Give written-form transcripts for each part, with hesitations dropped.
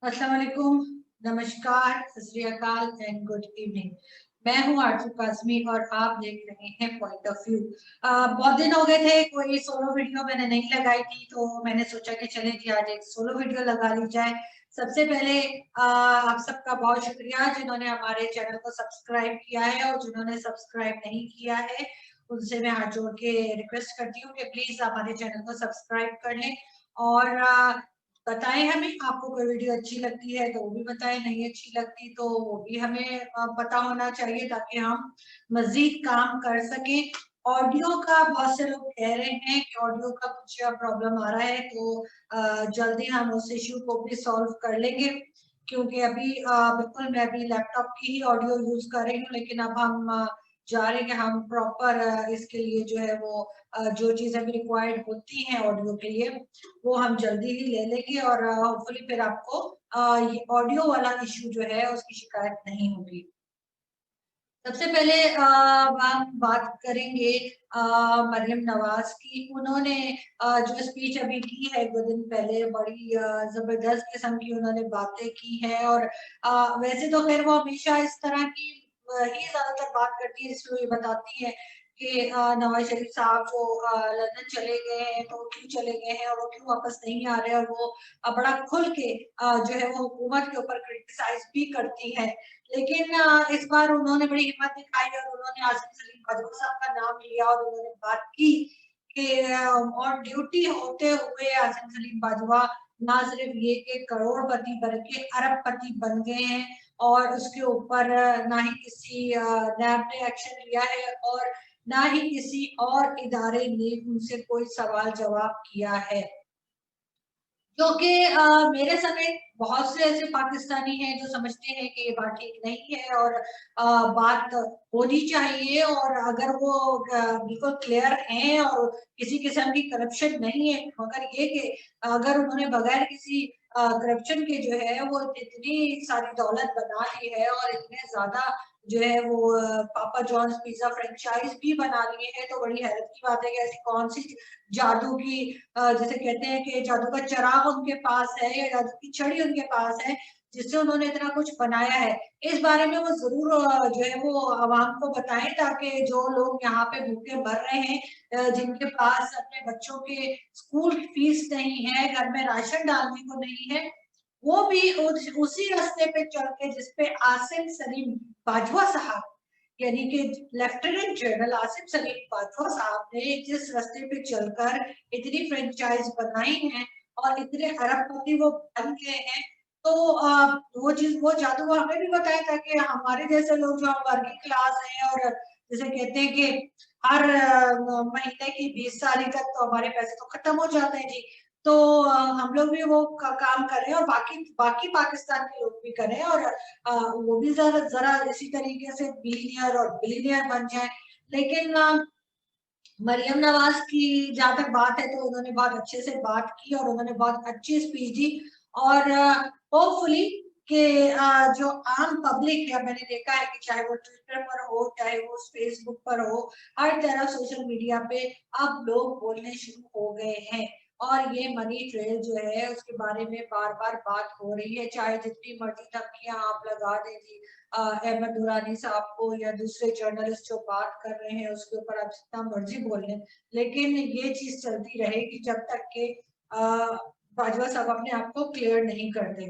अस्सलाम वालेकुम, नमस्कार, सत श्री अकाल एंड गुड इवनिंग। मैं हूं आरजू काज़मी और आप देख रहे हैं पॉइंट ऑफ व्यू। बहुत दिन हो गए थे, कोई सोलो वीडियो मैंने नहीं लगाई थी, तो मैंने सोचा कि चले जी आज एक सोलो वीडियो लगा ली जाए। सबसे पहले आप सबका बहुत शुक्रिया जिन्होंने हमारे चैनल को सब्सक्राइब किया है, और जिन्होंने सब्सक्राइब नहीं किया है उनसे मैं हाथ जोड़ के रिक्वेस्ट करती हूँ कि प्लीज हमारे चैनल को सब्सक्राइब कर लें। और बताएं हमें, आपको कोई वीडियो अच्छी लगती है तो वो भी बताएं, नहीं अच्छी लगती तो वो भी हमें पता होना चाहिए, ताकि हम मजीद काम कर सकें। ऑडियो का बहुत से लोग कह रहे हैं कि ऑडियो का कुछ प्रॉब्लम आ रहा है, तो जल्दी हम उस इश्यू को भी सॉल्व कर लेंगे। क्योंकि अभी बिल्कुल मैं अभी लैपटॉप की ही ऑडियो यूज कर रही हूँ, लेकिन अब हम जा रहे हैं कि हम प्रॉपर इसके लिए जो है वो जो चीजें भी रिक्वायर्ड होती हैं ऑडियो के लिए वो हम जल्दी ही ले लेंगे, और होपफुली फिर आपको ये ऑडियो वाला इश्यू जो है उसकी शिकायत नहीं होगी। सबसे पहले हम बात करेंगे मरियम नवाज की। उन्होंने जो स्पीच अभी की है 2 दिन पहले, बड़ी जबरदस्त किस्म की उन्होंने बातें की है। और वैसे तो खैर वो हमेशा इस तरह की ही ज्यादातर बात करती है, जिसमें ये बताती है कि नवाज शरीफ साहब जो लंदन चले गए हैं तो क्यों चले गए हैं और वो क्यों वापस नहीं आ रहे, और वो बड़ा खुल के जो है वो हुकूमत के ऊपर क्रिटिसाइज भी करती है। लेकिन इस बार उन्होंने बड़ी हिम्मत दिखाई और उन्होंने आसिम सलीम बाजवा साहब का नाम लिया और उन्होंने बात की कि ऑन ड्यूटी होते हुए आसिम सलीम बाजवा ना सिर्फ ये कि करोड़पति बल्कि अरबपति बन गए हैं, और उसके ऊपर ना ही किसी नैब ने एक्शन लिया है और ना ही किसी और इदारे ने उनसे कोई सवाल जवाब किया है। क्योंकि मेरे समेत बहुत से ऐसे पाकिस्तानी हैं जो समझते हैं कि ये बात ठीक नहीं है, और बात होनी चाहिए। और अगर वो बिल्कुल क्लियर हैं और किसी किस्म की करप्शन नहीं है, मगर ये कि अगर उन्होंने बगैर किसी करप्शन के जो है वो इतनी सारी दौलत बना ली है और इतने ज्यादा जो है वो पापा जॉन्स पिज्जा फ्रेंचाइज भी बना लिए हैं, तो बड़ी हैरत की बात है कि ऐसी कौन सी जादू की जैसे कहते हैं कि जादू का चिराग उनके पास है या जादू की छड़ी उनके पास है जिससे उन्होंने इतना कुछ बनाया है। इस बारे में वो जरूर जो है वो आवाम को बताएं, ताकि जो लोग यहाँ पे भूखे मर रहे हैं, जिनके पास अपने बच्चों के स्कूल की फीस नहीं है, घर में राशन डालने को नहीं है, वो भी उसी रास्ते पे चल के जिसपे आसिम सलीम बाजवा साहब, यानी कि लेफ्टिनेंट जनरल आसिम सलीम बाजवा साहब ने जिस रास्ते पे चलकर इतनी फ्रेंचाइज बनाई है और इतने अरबपति वो बन गए हैं, तो वो जादू वो हमें भी बताया था कि हमारे जैसे लोग जो हम वर्किंग क्लास हैं, और जैसे कहते हैं कि हर महीने की 20 तारीख तक तो हमारे पैसे तो खत्म हो जाते हैं जी। तो हम लोग भी वो काम करें और बाकी बाकी पाकिस्तान के लोग भी करें, और वो भी जरा जरा इसी तरीके से बिलियनियर और बिलियनियर बन जाए। लेकिन मरियम नवाज की जहां तक बात है तो उन्होंने बहुत अच्छे से बात की और उन्होंने बहुत अच्छी स्पीच दी। और होपफुली कि जो आम पब्लिक है, मैंने देखा है कि चाहे वो ट्विटर पर हो चाहे वो फेसबुक पर हो, हर तरह सोशल मीडिया पे अब लोग बोलने शुरू हो गए हैं। और ये मनी ट्रेल जो है उसके बारे में बार बार बात हो रही है, चाहे जितनी मर्जी धमकियां आप लगा दें जी अहमद दुरानी साहब को या दूसरे जर्नलिस्ट जो बात कर रहे हैं उसके ऊपर आप जितना मर्जी बोल लें, लेकिन ये चीज चलती रहेगी जब तक कि बाजवा साहब अपने आप को क्लियर नहीं करते।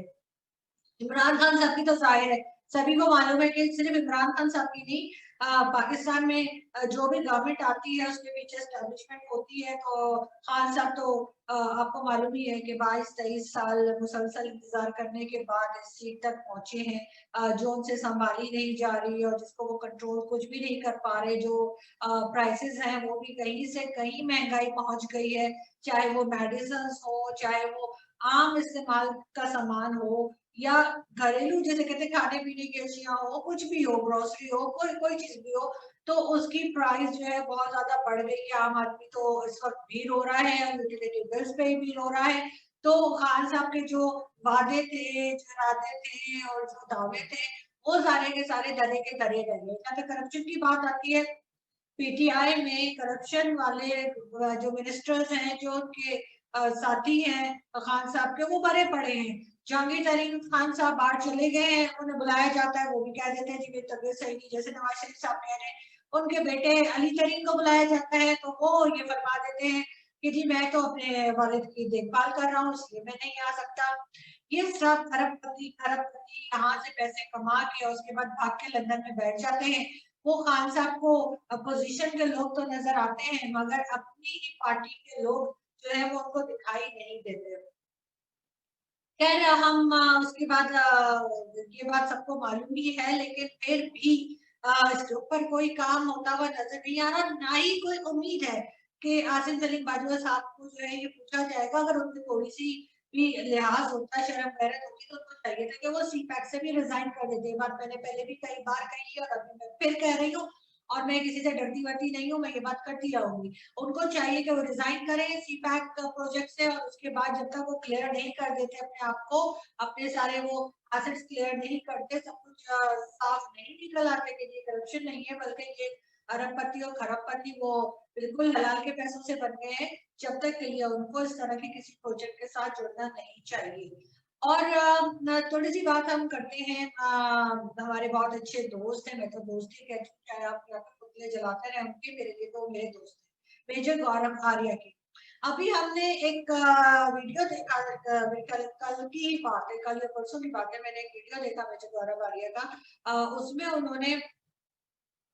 इमरान खान साहब की तो जाहिर है, सभी को मालूम है कि सिर्फ इमरान खान साहब की नहीं, पाकिस्तान में जो भी गवर्नमेंट आती है उसके पीछे एस्टेब्लिशमेंट होती है। तो खान साहब तो आपको मालूम ही है कि 22-23 साल मुसलसल इंतजार करने के बाद इस सीट तक पहुंचे हैं, जो उनसे संभाली नहीं जा रही और जिसको वो कंट्रोल कुछ भी नहीं कर पा रहे। जो प्राइसेस हैं वो भी कहीं से कहीं महंगाई पहुंच गई है, चाहे वो मेडिसिन हो, चाहे वो आम इस्तेमाल का सामान हो, या घरेलू जैसे कहते हैं खाने पीने की अशिया हो, कुछ भी हो, ग्रोसरी हो, कोई कोई चीज भी हो, तो उसकी प्राइस जो है बहुत ज्यादा बढ़ गई है। आम आदमी तो इस वक्त भीड़ हो रहा है, यूटिलिटी बिल्स पे ही भीड़ हो रहा है। तो खान साहब के जो वादे थे, जो इरादे थे और जो दावे थे, वो सारे के सारे धरे के धरे रह गए। जहाँ तक करप्शन की बात आती है, पीटीआई में करप्शन वाले जो मिनिस्टर्स हैं, जो उनके साथी हैं खान साहब के, वो बड़े पड़े हैं। जहांगीर तरीन खान साहब बाहर चले गए हैं, उन्हें बुलाया जाता है, वो भी कह देते हैं जी मेरी तबीयत सही नहीं, जैसे नवाज शरीफ साहब कह रहे हैं। उनके बेटे अली तरीन को बुलाया जाता है तो वो ये फरमा देते हैं कि जी मैं तो अपने वालिद की देखभाल कर रहा हूँ इसलिए मैं नहीं आ सकता। ये सब अरबपति यहाँ से पैसे कमा के और उसके बाद भाग के लंदन में बैठ जाते हैं। वो खान साहब को अपोजिशन के लोग तो नजर आते हैं मगर अपनी ही पार्टी के लोग जो है वो उनको दिखाई नहीं देते। खैर हम उसके बाद ये बात सबको मालूम ही है, लेकिन फिर भी इसके ऊपर कोई काम होता हुआ नजर नहीं आ रहा, ना ही कोई उम्मीद है कि आसिम सलीम बाजवा साहब को जो है ये पूछा जाएगा। अगर उनकी थोड़ी सी भी लिहाज होता, शर्म गैरत होती तो उनको चाहिए था कि वो सीपैक से भी रिजाइन कर देते। ये बात मैंने पहले भी कई बार कही है और अभी मैं फिर कह रही हूँ, और मैं किसी से डरती वरती नहीं हूँ, मैं ये बात करती रहूंगी। उनको चाहिए कि वो रिजाइन करें सीपैक प्रोजेक्ट से, और उसके बाद जब तक वो क्लियर नहीं कर देते अपने आप को, अपने सारे वो एसेट्स क्लियर नहीं करते, सब कुछ साफ नहीं निकल आते कि ये करप्शन नहीं है बल्कि ये अरबपति और खरबपति वो बिल्कुल हलाल के पैसों से बन गए हैं, जब तक के लिए उनको इस तरह के किसी प्रोजेक्ट के साथ जुड़ना नहीं चाहिए। और थोड़ी सी बात हम करते हैं, हमारे बहुत अच्छे दोस्त हैं, मैं तो दोस्त ही कहती हूँ, चाहे आप क्या पुतले जलाते रहे उनके, मेरे लिए तो मेरे दोस्त हैं, मेजर गौरव आर्या के। अभी हमने एक वीडियो देखा, कल की ही बात है, कल या परसों की बात है, मैंने एक वीडियो देखा मेजर गौरव आर्या का। उसमें उन्होंने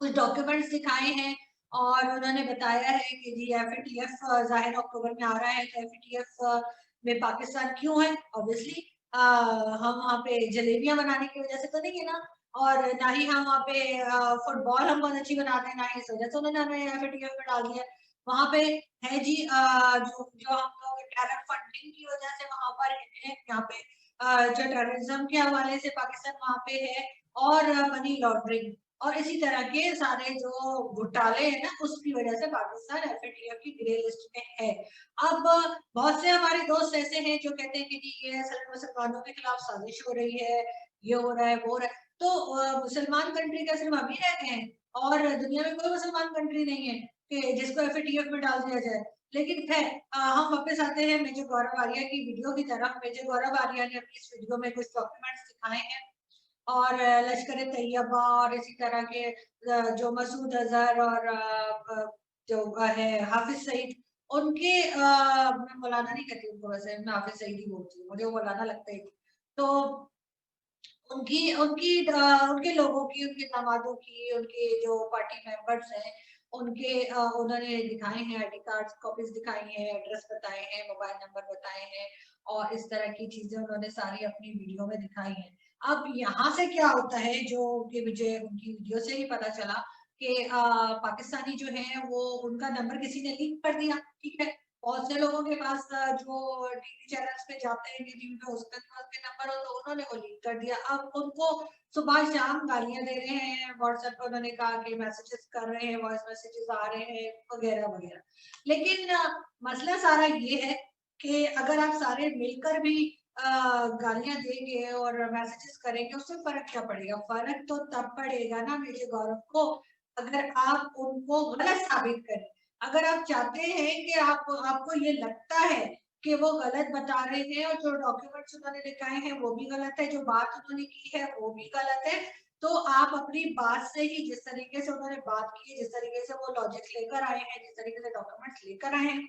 कुछ डॉक्यूमेंट्स दिखाए हैं और उन्होंने बताया है कि जी एफएटीएफ जाहिर अक्टूबर में आ रहा है, तो एफएटीएफ में पाकिस्तान क्यों है? ऑब्वियसली हम वहाँ पे जलेबियां बनाने की वजह से तो नहीं है ना, और ना ही हम वहाँ पे फुटबॉल हम बहुत अच्छी बनाते हैं, ना ही इस वजह से उन्होंने हमें एफएटीएफ में डाल दिया। वहाँ पे है जी जो जो हम लोग टेरर फंडिंग की वजह से वहाँ पर है, यहाँ पे जो टेररिज्म के हवाले से पाकिस्तान वहाँ पे है, और मनी लॉन्ड्रिंग और इसी तरह के सारे जो घोटाले हैं ना, उसकी वजह से पाकिस्तान एफएटीएफ की ग्रे लिस्ट में है। अब बहुत से हमारे दोस्त ऐसे हैं जो कहते हैं कि जी ये असल में मुसलमानों के खिलाफ साजिश हो रही है, ये हो रहा है वो हो रहा है। तो मुसलमान कंट्री का सिर्फ हम ही रहते हैं और दुनिया में कोई मुसलमान कंट्री नहीं है कि जिसको एफएटीएफ में डाल दिया जाए। लेकिन खैर हम वापस आते हैं मेजर गौरव आर्या की वीडियो की तरफ। मेजर गौरव आर्या ने अपनी इस वीडियो में कुछ डॉक्यूमेंट्स दिखाए हैं और लश्कर तैयबा और इसी तरह के जो मसूद अजहर और जो है हाफिज सईद, उनके मैं मौलाना नहीं कहती उनको, वैसे मैं हाफिज सईद ही बोलती हूँ, मुझे वो मौलाना लगता है। तो उनकी उनकी उनके लोगों की, उनके दामादों की, उनके जो पार्टी मेंबर्स हैं उनके उन्होंने दिखाए हैं आईडी कार्ड कॉपीज दिखाई हैं, एड्रेस बताए हैं, मोबाइल नंबर बताए हैं और इस तरह की चीजें उन्होंने सारी अपनी वीडियो में दिखाई हैं। अब यहाँ से क्या होता है जो कि मुझे उनकी वीडियो से ही पता चला कि पाकिस्तानी जो है वो उनका नंबर किसी ने लीक कर दिया। ठीक है, बहुत से लोगों के पास जो टीवी चैनल्स पे जाते हैं टीवी पे उसके पास भी नंबर हो, तो उन्होंने वो लीक कर दिया। अब उनको सुबह शाम गालियां दे रहे हैं, व्हाट्सएप पे उन्होंने कहा कि मैसेजेस कर रहे हैं, वॉइस मैसेजेस आ रहे हैं वगैरह वगैरह। लेकिन मसला सारा ये है कि अगर आप सारे मिलकर भी गालियां देंगे और मैसेजेस करेंगे उससे फर्क क्या पड़ेगा? फर्क तो तब पड़ेगा ना मेरे गौरव को, अगर आप उनको गलत साबित करें। अगर आप चाहते हैं कि आपको ये लगता है कि वो गलत बता रहे हैं और जो डॉक्यूमेंट्स उन्होंने दिखाए हैं वो भी गलत है, जो बात उन्होंने की है वो भी गलत है, तो आप अपनी बात से ही, जिस तरीके से उन्होंने बात की है, जिस तरीके से वो लॉजिक लेकर आए हैं, जिस तरीके से डॉक्यूमेंट्स लेकर आए हैं,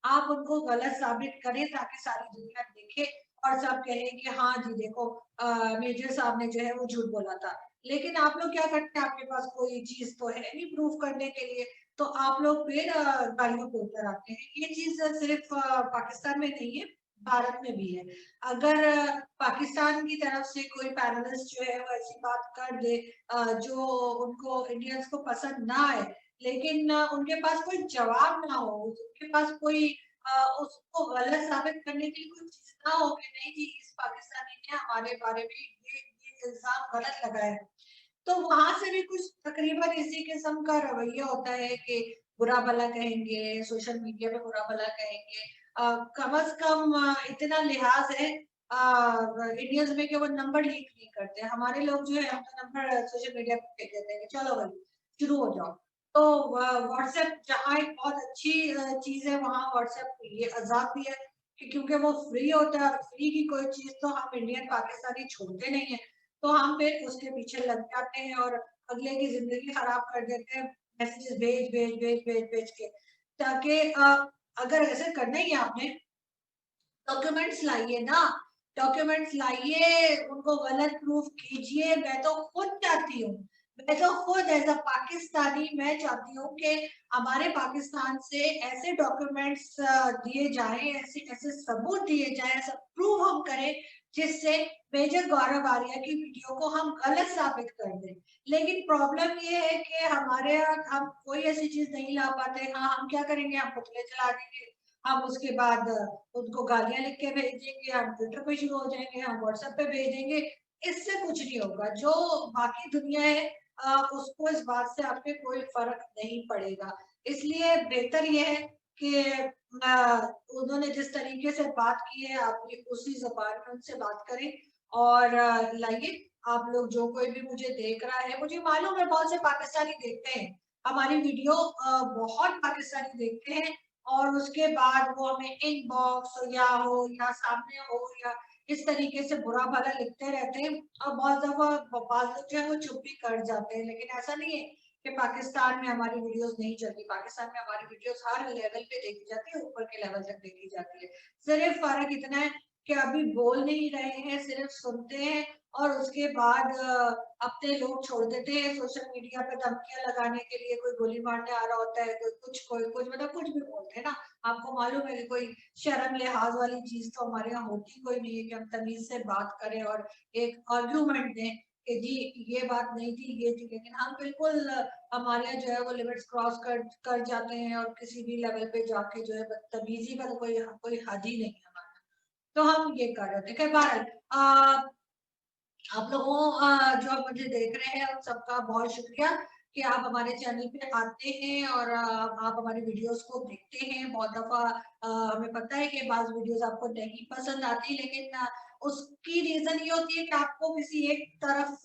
आप उनको गलत साबित करें ताकि सारी दुनिया देखे और सब कहें कि हाँ जी देखो मेजर साहब ने जो है वो झूठ बोला था। लेकिन आप लोग क्या करते हैं, आपके पास कोई चीज तो है नहीं प्रूफ करने के लिए, तो आप लोग फिर गालियों के ऊपर आते हैं। ये चीज सिर्फ पाकिस्तान में नहीं है, भारत में भी है। अगर पाकिस्तान की तरफ से कोई पैनलिस्ट जो है वो ऐसी बात कर दे जो उनको इंडियंस को पसंद ना आए, लेकिन उनके पास कोई जवाब ना हो, उनके पास कोई उसको गलत साबित करने के लिए कोई चीज ना हो कि नहीं जी इस पाकिस्तानी ने हमारे बारे में ये इल्जाम गलत लगाया है, तो वहां से भी कुछ तकरीबन इसी किस्म का रवैया होता है कि बुरा भला कहेंगे, सोशल मीडिया पे बुरा भला कहेंगे। कम से कम इतना लिहाज है इंडियंस में कि वो नंबर लीक नहीं करते। हमारे लोग जो है अपना नंबर सोशल मीडिया पे फेंक देते हैं कि चलो भाई शुरू हो जाओ। तो व्हाट्सएप जहाँ एक बहुत अच्छी चीज है, वहाँ व्हाट्सएप ये आजाद भी है, कि क्योंकि वो फ्री होता है और फ्री की कोई चीज तो हम इंडियन पाकिस्तानी छोड़ते नहीं है, तो हम फिर उसके पीछे लग जाते हैं और अगले की जिंदगी खराब कर देते हैं मैसेजेस भेज भेज भेज भेज भेज के। ताकि अगर ऐसे करना ही है आपने, डॉक्यूमेंट्स लाइए ना, डॉक्यूमेंट्स लाइए, उनको गलत प्रूफ कीजिए। मैं तो खुद चाहती हूँ, मैं तो खुद एज अ पाकिस्तानी मैं चाहती हूँ कि हमारे पाकिस्तान से ऐसे डॉक्यूमेंट्स दिए जाएं, ऐसे ऐसे सबूत दिए जाएं, ऐसा प्रूव हम करें जिससे मेजर गौरव आर्या की वीडियो को हम गलत साबित कर दें। लेकिन प्रॉब्लम ये है कि हमारे यहाँ हम कोई ऐसी चीज नहीं ला पाते। हाँ, हम क्या करेंगे, हम पुतले चला देंगे, हम उसके बाद उनको गालियां लिख के भेजेंगे, हम ट्विटर पे शुरू हो जाएंगे, हम व्हाट्सएप पे भेजेंगे। इससे कुछ नहीं होगा। जो बाकी दुनिया है उसको इस बात से आपके कोई फर्क नहीं पड़ेगा। इसलिए बेहतर यह है कि उन्होंने जिस तरीके से बात की है आप भी उसी जबान में उनसे बात करें। और लाइए, आप लोग जो कोई भी मुझे देख रहा है, मुझे मालूम है बहुत से पाकिस्तानी देखते हैं हमारी वीडियो, बहुत पाकिस्तानी देखते हैं और उसके बाद वो हमें इनबॉक्स या सामने हो या इस तरीके से बुरा भला लिखते रहते हैं। और बहुत दफा बात लोग जो है वो चुप भी कर जाते हैं। लेकिन ऐसा नहीं है कि पाकिस्तान में हमारी वीडियोस नहीं चलती। पाकिस्तान में हमारी वीडियोस हर लेवल पे देखी जाती है, ऊपर के लेवल तक देखी जाती है। सिर्फ फर्क इतना है कि अभी बोल नहीं रहे हैं, सिर्फ सुनते हैं और उसके बाद अपने लोग छोड़ देते हैं सोशल मीडिया पे धमकियां लगाने के लिए। कोई गोली मारने आ रहा होता है, कोई कुछ मतलब कुछ भी बोलते हैं ना। आपको मालूम है कि कोई शर्म लिहाज वाली चीज तो हमारे यहाँ होती कोई नहीं है कि हम तमीज से बात करें और एक आर्ग्यूमेंट दें कि जी ये बात नहीं थी, ये थी। लेकिन हम बिल्कुल हमारे यहाँ जो है वो लिमिट्स क्रॉस कर कर जाते हैं और किसी भी लेवल पे जाके जो है बदतमीजी का तो कोई कोई हद ही नहीं है हमारा। तो हम ये कर रहे थे। खैर बहरहाल आप लोगों जो आप मुझे देख रहे हैं उन सबका बहुत शुक्रिया कि आप हमारे चैनल पे आते हैं और आप हमारी वीडियोस को देखते हैं। बहुत दफा हमें पता है कि बाज वीडियोस आपको नहीं पसंद आती, लेकिन उसकी रीजन ये होती है कि आपको किसी एक तरफ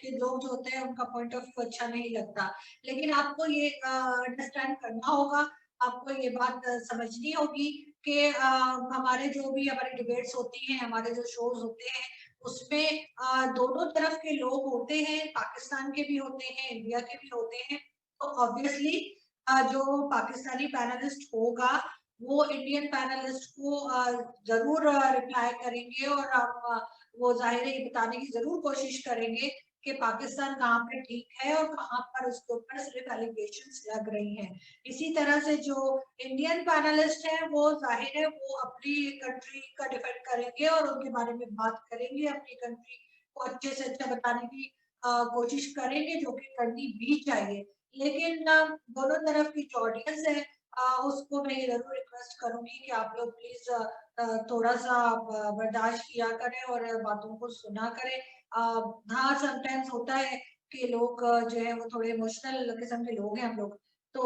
के लोग जो होते हैं उनका पॉइंट ऑफ व्यू अच्छा नहीं लगता। लेकिन आपको ये अंडरस्टैंड करना होगा, आपको ये बात समझनी होगी कि हमारे जो भी हमारी डिबेट्स होती हैं, हमारे जो शोज होते हैं, उसमें दोनों तरफ के लोग होते हैं, पाकिस्तान के भी होते हैं, इंडिया के भी होते हैं। तो ऑब्वियसली जो पाकिस्तानी पैनलिस्ट होगा वो इंडियन पैनलिस्ट को जरूर रिप्लाई करेंगे और हम वो जाहिर है ये बताने की जरूर कोशिश करेंगे कि पाकिस्तान कहाँ पे ठीक है और कहाँ पर उसके ऊपर सिर्फ एलिगेशंस लग रही हैं। इसी तरह से जो इंडियन पैनलिस्ट है वो जाहिर है वो अपनी कंट्री का डिफेंड करेंगे और उनके बारे में बात करेंगे, अपनी कंट्री को अच्छे से अच्छा बताने की कोशिश करेंगे, जो कि करनी भी चाहिए। लेकिन दोनों तरफ की जो ऑडियंस है उसको मैं ये जरूर रिक्वेस्ट करूंगी कि आप लोग प्लीज थोड़ा सा बर्दाश्त किया करें और बातों को सुना करें। हाँ, समटाइम्स होता है कि लोग जो है वो थोड़े इमोशनल किस्म के लोग हैं हम लोग, तो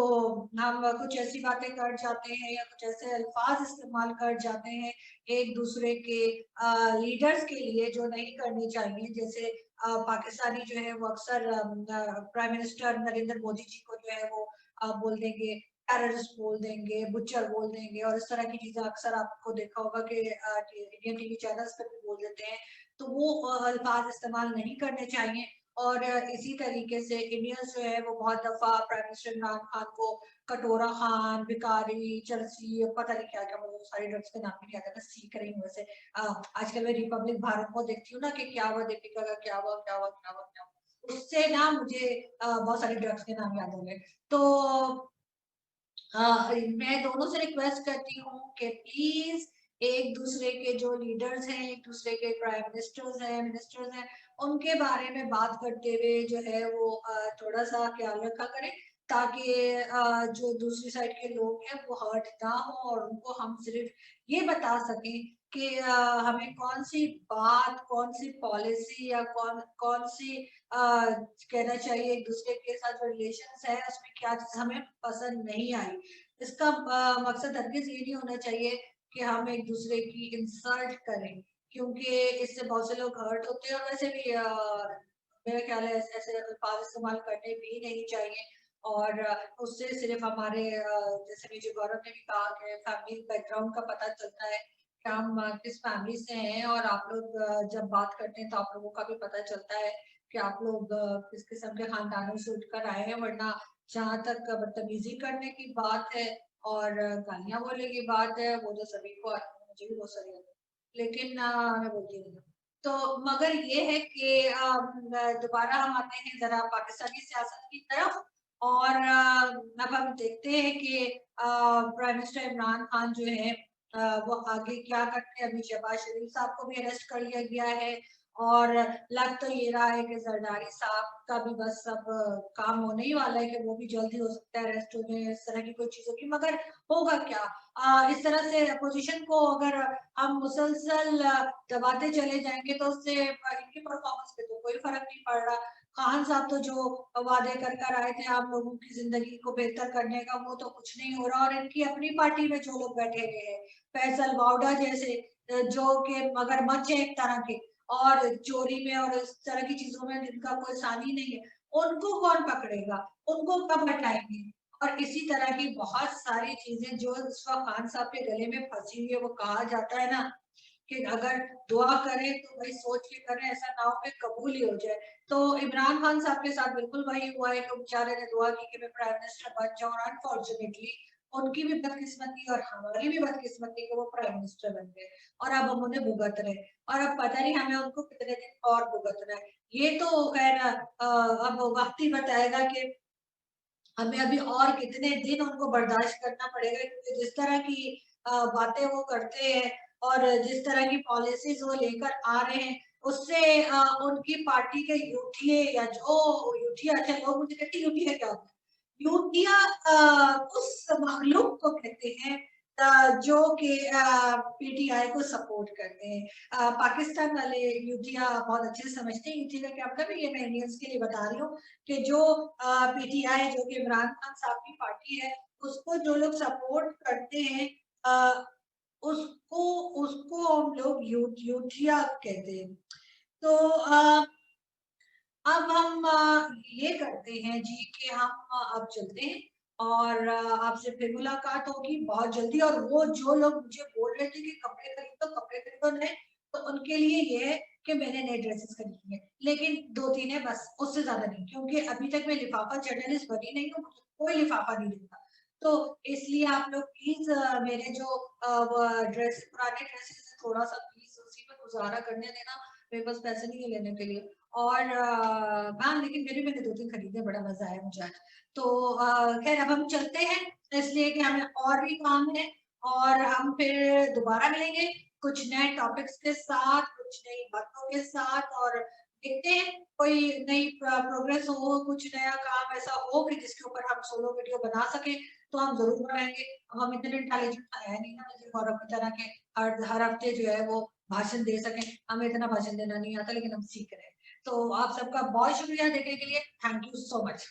हम कुछ ऐसी बातें कर जाते हैं या कुछ ऐसे अल्फाज इस्तेमाल कर जाते हैं एक दूसरे के लीडर्स के लिए जो नहीं करनी चाहिए। जैसे पाकिस्तानी जो है वो अक्सर प्राइम मिनिस्टर नरेंद्र मोदी जी को जो है वो बोल देंगे, टेररिस्ट बोल देंगे, बुच्चर बोल देंगे और इस तरह की चीजें अक्सर आपको देखा होगा कि इंडियन टीवी चैनल्स पर भी बोल देते हैं। तो वो अल्फाज इस्तेमाल नहीं करने चाहिए। और इसी तरीके से इंडियंस जो है वो बहुत दफा प्राइम मिनिस्टर इमरान खान को कटोरा खान, भिखारी, चरसी, पता नहीं क्या क्या, मुझे सारी ड्रग्स के नाम भी नहीं आता, मैं सीख रही हूँ वैसे। आजकल मैं रिपब्लिक भारत को देखती हूँ ना कि क्या हुआ दीपिका का, क्या हुआ क्या हुआ क्या हुआ क्या हुआ, उससे ना मुझे बहुत सारे ड्रग्स के नाम याद हो गए। तो मैं दोनों से रिक्वेस्ट करती हूँ कि प्लीज एक दूसरे के जो लीडर्स हैं, एक दूसरे के प्राइम मिनिस्टर्स हैं, उनके बारे में बात करते हुए जो है वो थोड़ा सा ख्याल रखा करें, ताकि जो दूसरी साइड के लोग हैं वो हर्ट ना हो और उनको हम सिर्फ ये बता सकें कि हमें कौन सी बात, कौन सी पॉलिसी या कौन कौन सी कहना चाहिए एक दूसरे के साथ जो रिलेशन है उसमें क्या चीज हमें पसंद नहीं आई। इसका मकसद हरगिज ये नहीं होना चाहिए कि हम एक दूसरे की इंसल्ट करें, क्योंकि इससे बहुत से लोग हर्ट होते हैं और वैसे भी मेरा ख्याल है ऐसे ऐसे अल्फाज इस्तेमाल करने भी नहीं चाहिए। और उससे सिर्फ हमारे जैसे विजय गौरव ने भी कहा कि फैमिली बैकग्राउंड का पता चलता है हम किस फैमिली से हैं, और आप लोग जब बात करते हैं तो आप लोगों का भी पता चलता है कि आप लोग किस किस्म के खानदानों से उठकर आए हैं। वरना जहाँ तक बदतमीजी करने की बात है और गालियां बोलने की बात है, वो तो सभी को आती है, मुझे भी बहुत सारी आती है, लेकिन मैं बोलती नहीं हूँ। तो मगर ये है कि दोबारा हम आते हैं जरा पाकिस्तानी सियासत की तरफ। और अब हम देखते हैं कि प्राइम मिनिस्टर इमरान खान जो है वो आगे क्या करते हैं। अभी शहबाज शरीफ साहब को भी अरेस्ट कर लिया गया है, और लग तो ये रहा है कि जरदारी साहब का भी बस अब काम होने ही वाला है, कि वो भी जल्दी हो सकता है अरेस्ट होने, इस तरह की कोई चीजों की। मगर होगा क्या? इस तरह से अपोजिशन को अगर हम मुसलसल दबाते चले जाएंगे तो उससे इनकी परफॉर्मेंस पे तो कोई फर्क नहीं पड़ रहा। खान साहब तो जो वादे कर कर आए थे आम लोगों की जिंदगी को बेहतर करने का, वो तो कुछ नहीं हो रहा। और इनकी अपनी पार्टी में जो लोग बैठे हुए हैं, फैसल वावड़ा जैसे, जो कि मगरमच्छ है एक तरह के, और चोरी में और इस तरह की चीजों में जिनका कोई सानी नहीं है, उनको कौन पकड़ेगा? उनको कब हटाएंगे? और इसी तरह की बहुत सारी चीजें जो इस वक्त खान साहब के गले में फंसी हुई है। वो कहा जाता है ना कि अगर दुआ करें तो भाई सोच के करें, ऐसा ना हो कि कबूल ही हो जाए। तो इमरान खान साहब के साथ बिल्कुल वही हुआ है कि बेचारे ने दुआ की कि मैं प्राइम मिनिस्टर बन जाऊं, और अनफॉर्चुनेटली उनकी भी बदकिस्मती और हमारी भी बदकिस्मती कि वो प्राइम मिनिस्टर बन गए, और अब हम उन्हें भुगत रहे हैं। और अब पता नहीं हमें उनको कितने दिन और भुगतना है। ये तो खैर अब वक्त ही बताएगा कि हमें अभी और कितने दिन उनको बर्दाश्त करना पड़ेगा, क्योंकि जिस तरह की बातें वो करते हैं और जिस तरह की पॉलिसीज वो लेकर आ रहे हैं, उससे उनकी पार्टी के यूटीए या जो यूटीए, अच्छा लोग मुझे कहते हैं यूटीए क्या होता है? यूटिया उस मखलूक को कहते हैं जो कि पीटीआई को सपोर्ट करते हैं। पाकिस्तान वाले यूटिया बहुत अच्छे से समझते हैं यूटिया का क्या मतलब है। ये मैं इंडियंस के लिए बता रही हूँ कि जो पीटीआई जो कि इमरान खान साहब की पार्टी है, उसको जो लोग सपोर्ट करते हैं अ, उसको उसको हम लोग यूटिया कहते हैं। तो अब हम ये करते हैं जी कि हम अब चलते हैं, और आपसे फिर मुलाकात होगी बहुत जल्दी। और वो जो लोग मुझे बोल रहे थे कि कपड़े खरीदो नए, तो उनके लिए ये है कि मैंने नए ड्रेसेस खरीदी है, लेकिन 2-3 है बस, उससे ज्यादा नहीं, क्योंकि अभी तक मैं लिफाफा जर्नलिस्ट बनी नहीं हूँ, मुझे कोई लिफाफा नहीं देता। तो इसलिए आप लोग प्लीज मेरे जो पुराने ड्रेसेस है, थोड़ा सा प्लीज उसी में गुजारा करने देना। मेरे पास पैसे नहीं है लेने के लिए। और हाँ, लेकिन मेरे मैंने 2-3 खरीदे, बड़ा मजा आया मुझे आज। तो खैर अब हम चलते हैं, इसलिए कि हमें और भी काम है, और हम फिर दोबारा मिलेंगे कुछ नए टॉपिक्स के साथ, कुछ नई बातों के साथ। और देखते हैं कोई नई प्रोग्रेस हो, कुछ नया काम ऐसा हो कि जिसके ऊपर हम सोलो वीडियो बना सके, तो हम जरूर बनाएंगे। अब हम इतने इंटेलिजेंट है नहीं ना जैसे गौरव की तरह के हर हफ्ते जो है वो भाषण दे सके। हमें इतना भाषण देना नहीं आता, लेकिन हम सीख रहे हैं। तो आप सबका बहुत शुक्रिया देखने के लिए। Thank you so much.